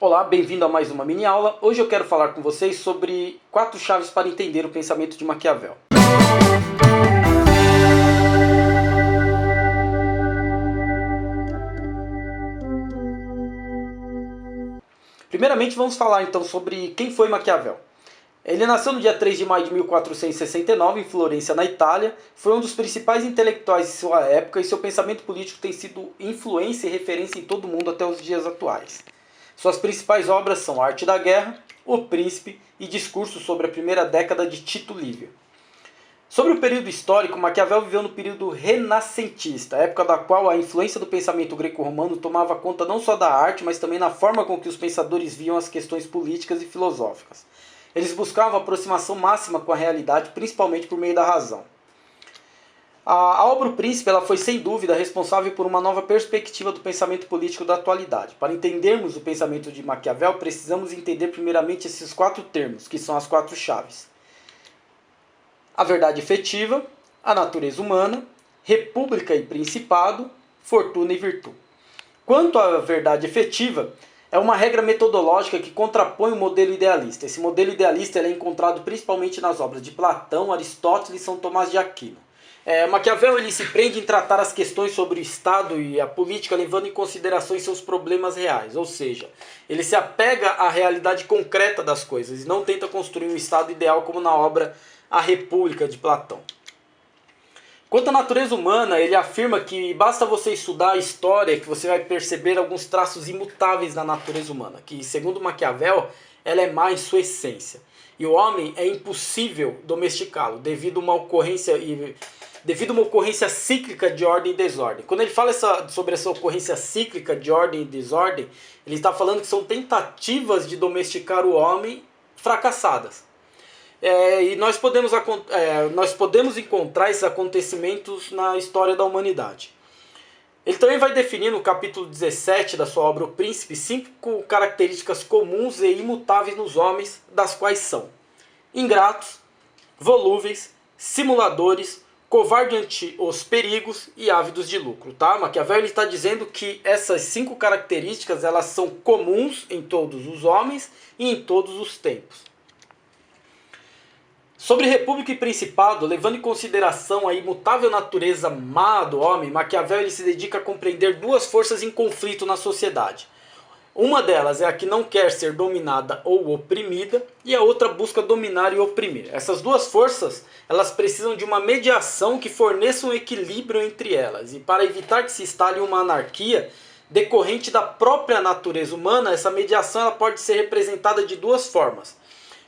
Olá, bem-vindo a mais uma mini aula. Hoje eu quero falar com vocês sobre 4 chaves para entender o pensamento de Maquiavel. Primeiramente vamos falar então sobre quem foi Maquiavel. Ele nasceu no dia 3 de maio de 1469 em Florença, na Itália. Foi um dos principais intelectuais de sua época e seu pensamento político tem sido influência e referência em todo o mundo até os dias atuais. Suas principais obras são A Arte da Guerra, O Príncipe e Discurso sobre a primeira década de Tito Livio. Sobre o período histórico, Maquiavel viveu no período renascentista, época da qual a influência do pensamento greco-romano tomava conta não só da arte, mas também na forma com que os pensadores viam as questões políticas e filosóficas. Eles buscavam a aproximação máxima com a realidade, principalmente por meio da razão. A obra O Príncipe ela foi sem dúvida responsável por uma nova perspectiva do pensamento político da atualidade. Para entendermos o pensamento de Maquiavel, precisamos entender primeiramente esses 4 termos, que são as 4 chaves. A verdade efetiva, a natureza humana, república e principado, fortuna e virtude. Quanto à verdade efetiva, é uma regra metodológica que contrapõe o modelo idealista. Esse modelo idealista é encontrado principalmente nas obras de Platão, Aristóteles e São Tomás de Aquino. Maquiavel ele se prende em tratar as questões sobre o Estado e a política levando em consideração seus problemas reais, ou seja, ele se apega à realidade concreta das coisas e não tenta construir um Estado ideal como na obra A República de Platão. Quanto à natureza humana, ele afirma que basta você estudar a história que você vai perceber alguns traços imutáveis da natureza humana, que segundo Maquiavel, ela é má em sua essência. E o homem é impossível domesticá-lo devido a uma ocorrência cíclica de ordem e desordem. Quando ele fala sobre essa ocorrência cíclica de ordem e desordem, ele está falando que são tentativas de domesticar o homem fracassadas. E nós podemos encontrar esses acontecimentos na história da humanidade. Ele também vai definir no capítulo 17 da sua obra O Príncipe 5 características comuns e imutáveis nos homens, das quais são ingratos, volúveis, simuladores, covarde ante os perigos e ávidos de lucro. Tá? Maquiavel está dizendo que essas 5 características elas são comuns em todos os homens e em todos os tempos. Sobre república e principado, levando em consideração a imutável natureza má do homem, Maquiavel ele se dedica a compreender 2 forças em conflito na sociedade. Uma delas é a que não quer ser dominada ou oprimida, e a outra busca dominar e oprimir. Essas 2 forças elas precisam de uma mediação que forneça um equilíbrio entre elas. E para evitar que se instale uma anarquia decorrente da própria natureza humana, essa mediação ela pode ser representada de 2 formas.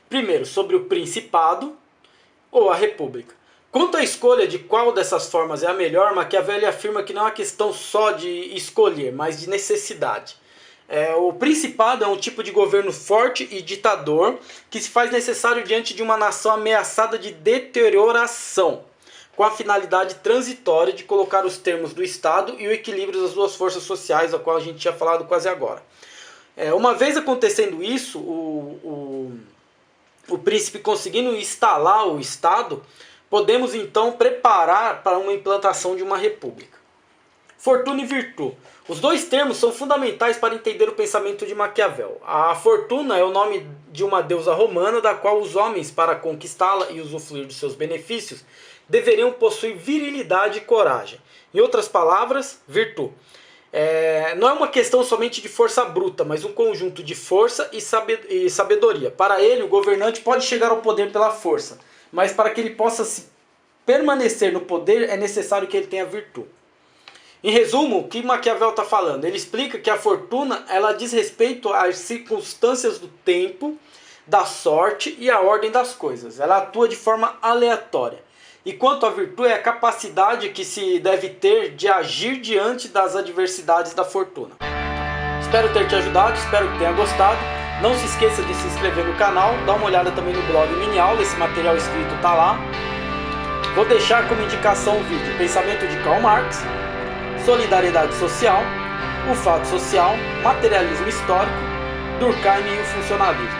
Primeiro, sobre o principado ou a república. Quanto à escolha de qual dessas formas é a melhor, Maquiavel afirma que não é uma questão só de escolher, mas de necessidade. O principado é um tipo de governo forte e ditador que se faz necessário diante de uma nação ameaçada de deterioração, com a finalidade transitória de colocar os termos do Estado e o equilíbrio das 2 forças sociais, a qual a gente tinha falado quase agora. Uma vez acontecendo isso, o príncipe conseguindo instalar o Estado, podemos então preparar para uma implantação de uma república. Fortuna e virtude. Os 2 termos são fundamentais para entender o pensamento de Maquiavel. A fortuna é o nome de uma deusa romana, da qual os homens, para conquistá-la e usufruir dos seus benefícios, deveriam possuir virilidade e coragem. Em outras palavras, virtude. Não é uma questão somente de força bruta, mas um conjunto de força e sabedoria. Para ele, o governante pode chegar ao poder pela força, mas para que ele possa permanecer no poder é necessário que ele tenha virtude. Em resumo, o que Maquiavel está falando? Ele explica que a fortuna ela diz respeito às circunstâncias do tempo, da sorte e a ordem das coisas. Ela atua de forma aleatória. E quanto à virtude, é a capacidade que se deve ter de agir diante das adversidades da fortuna. Espero ter te ajudado, espero que tenha gostado. Não se esqueça de se inscrever no canal, dá uma olhada também no blog Mini Aula, esse material escrito está lá. Vou deixar como indicação o vídeo Pensamento de Karl Marx, Solidariedade Social, O Fato Social, Materialismo Histórico, Durkheim e o Funcionalismo.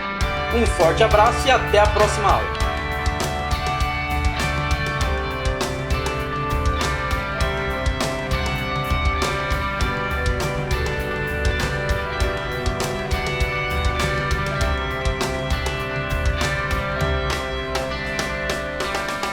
Um forte abraço e até a próxima aula.